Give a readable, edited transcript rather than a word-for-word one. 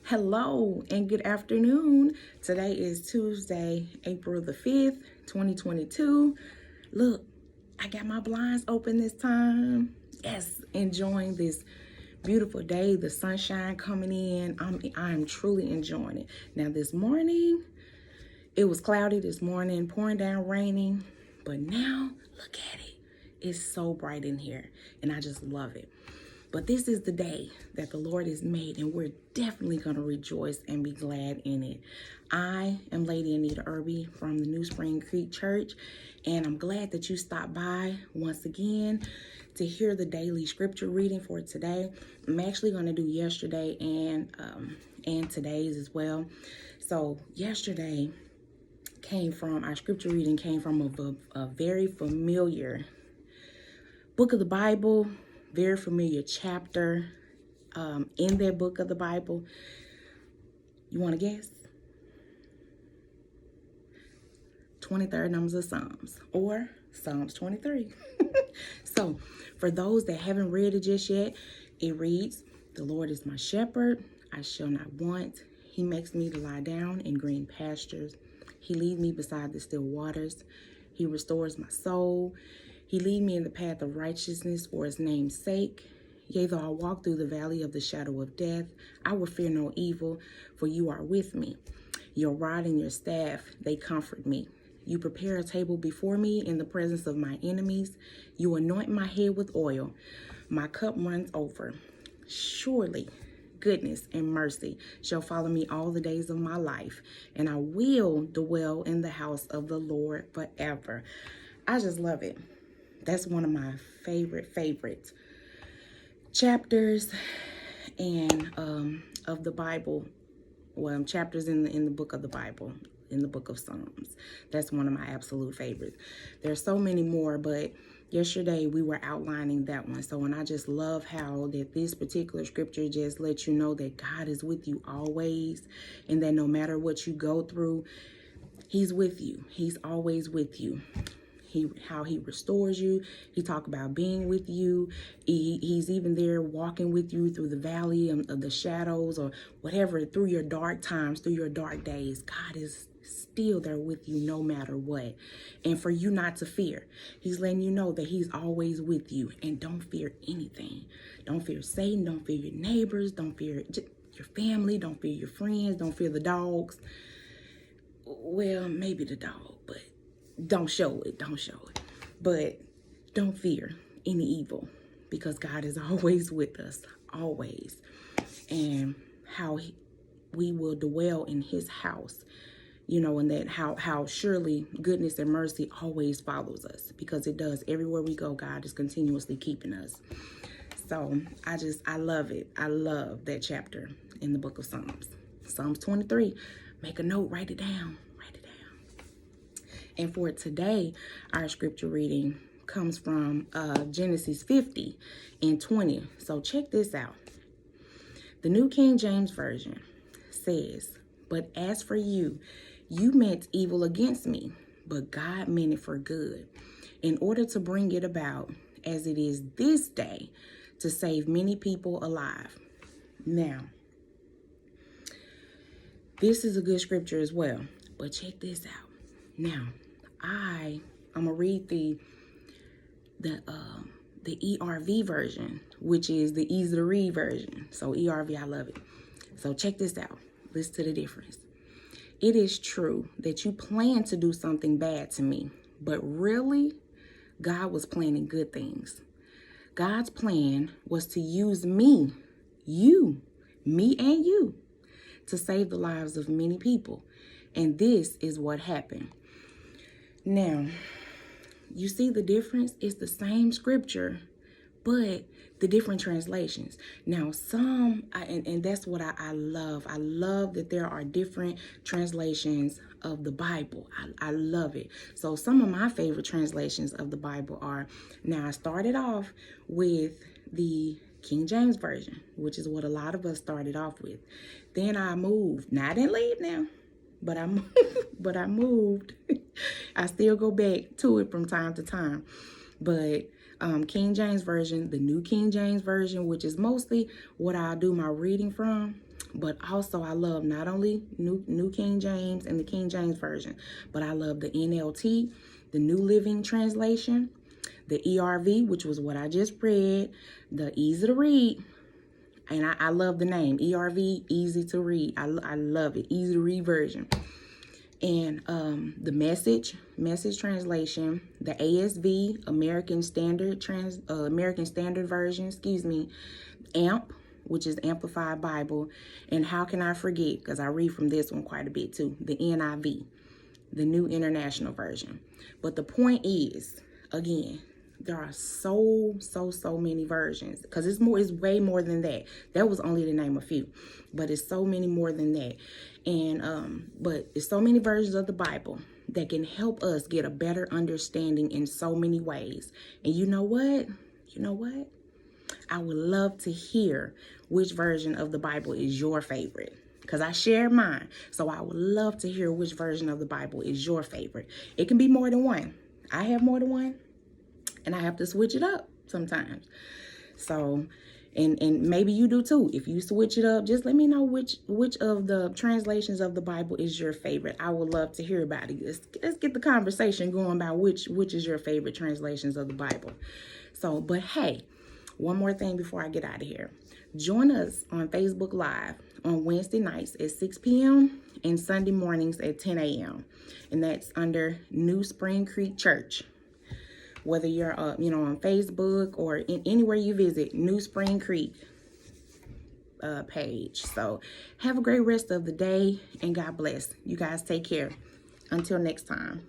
Hello and good afternoon. Today is Tuesday, April the 5th, 2022. Look, I got my blinds open this time. Yes, enjoying this beautiful day, the sunshine coming in. I'm truly enjoying it. Now this morning, it was cloudy this morning, pouring down raining, but now look at it. It's so bright in here and I just love it. But this is the day that the Lord has made, and we're definitely going to rejoice and be glad in it. I am Lady Anita Irby from the New Spring Creek Church, and I'm glad that you stopped by once again to hear the daily scripture reading for today. I'm actually going to do yesterday and today's as well. So yesterday our scripture reading came from a very familiar book of the Bible, very familiar chapter in that book of the Bible. You want to guess? 23rd numbers of Psalms, or Psalms 23. So for those that haven't read it just yet, it reads, "The Lord is my shepherd, I shall not want. He makes me to lie down in green pastures. He leads me beside the still waters. He restores my soul. He lead me in the path of righteousness for his name's sake. Yea, though I walk through the valley of the shadow of death, I will fear no evil, for you are with me. Your rod and your staff, they comfort me. You prepare a table before me in the presence of my enemies. You anoint my head with oil. My cup runs over. Surely goodness and mercy shall follow me all the days of my life, and I will dwell in the house of the Lord forever." I just love it. That's one of my favorite chapters and of the Bible. Well, chapters in the book of the Bible, in the book of Psalms. That's one of my absolute favorites. There's so many more, but yesterday we were outlining that one. So, and I just love how that this particular scripture just lets you know that God is with you always, and that no matter what you go through, he's with you. He's always with you. How he restores you. He talk about being with you. He's even there walking with you through the valley of the shadows, or whatever, through your dark times, through your dark days. God is still there with you no matter what. And for you not to fear. He's letting you know that he's always with you, and don't fear anything. Don't fear Satan. Don't fear your neighbors. Don't fear your family. Don't fear your friends. Don't fear the dogs. Well, maybe the dog, but don't show it. But don't fear any evil, because God is always with us, always. And how we will dwell in his house, and that how surely goodness and mercy always follows us, because it does. Everywhere we go, God is continuously keeping us. So I love it. I love that chapter in the book of Psalms. Psalms 23. Make a note, write it down. And for today, our scripture reading comes from Genesis 50 and 20. So check this out. The New King James Version says, "But as for you, you meant evil against me, but God meant it for good, in order to bring it about, as it is this day, to save many people alive." Now, this is a good scripture as well, but check this out. Now, I'm gonna read the ERV version, which is the easy to read version. So ERV, I love it. So check this out. Listen to the difference. "It is true that you planned to do something bad to me, but really, God was planning good things. God's plan was to use me and you, to save the lives of many people. And this is what happened." Now, you see the difference? It's the same scripture, but the different translations. Now, and that's what I love. I love that there are different translations of the Bible. I love it. So some of my favorite translations of the Bible are, now I started off with the King James Version, which is what a lot of us started off with. Then I moved. Now, I didn't leave now, but I moved. I still go back to it from time to time. But King James Version, the New King James Version, which is mostly what I do my reading from, But also I love not only New King James and the King James Version, but I love the NLT, the New Living Translation, the ERV, which was what I just read, the easy to read. And I love the name, ERV, easy to read. I love it, easy to read version. And the message translation, the ASV, American Standard Version, AMP, which is Amplified Bible, and how can I forget, because I read from this one quite a bit too, the NIV, the New International Version. But the point is, again, there are so many versions, because it's way more than that. That was only to name a few, but it's so many more than that. And but it's so many versions of the Bible that can help us get a better understanding in so many ways. And you know what? I would love to hear which version of the Bible is your favorite, because I share mine. So I would love to hear which version of the Bible is your favorite. It can be more than one. I have more than one, and I have to switch it up sometimes. So, and maybe you do too. If you switch it up, just let me know which of the translations of the Bible is your favorite. I would love to hear about it. Let's get the conversation going about which is your favorite translations of the Bible. So, but hey, one more thing before I get out of here. Join us on Facebook Live on Wednesday nights at 6 p.m. and Sunday mornings at 10 a.m. And that's under New Spring Creek Church. Whether you're on Facebook or anywhere you visit, New Spring Creek page. So have a great rest of the day, and God bless. You guys take care. Until next time.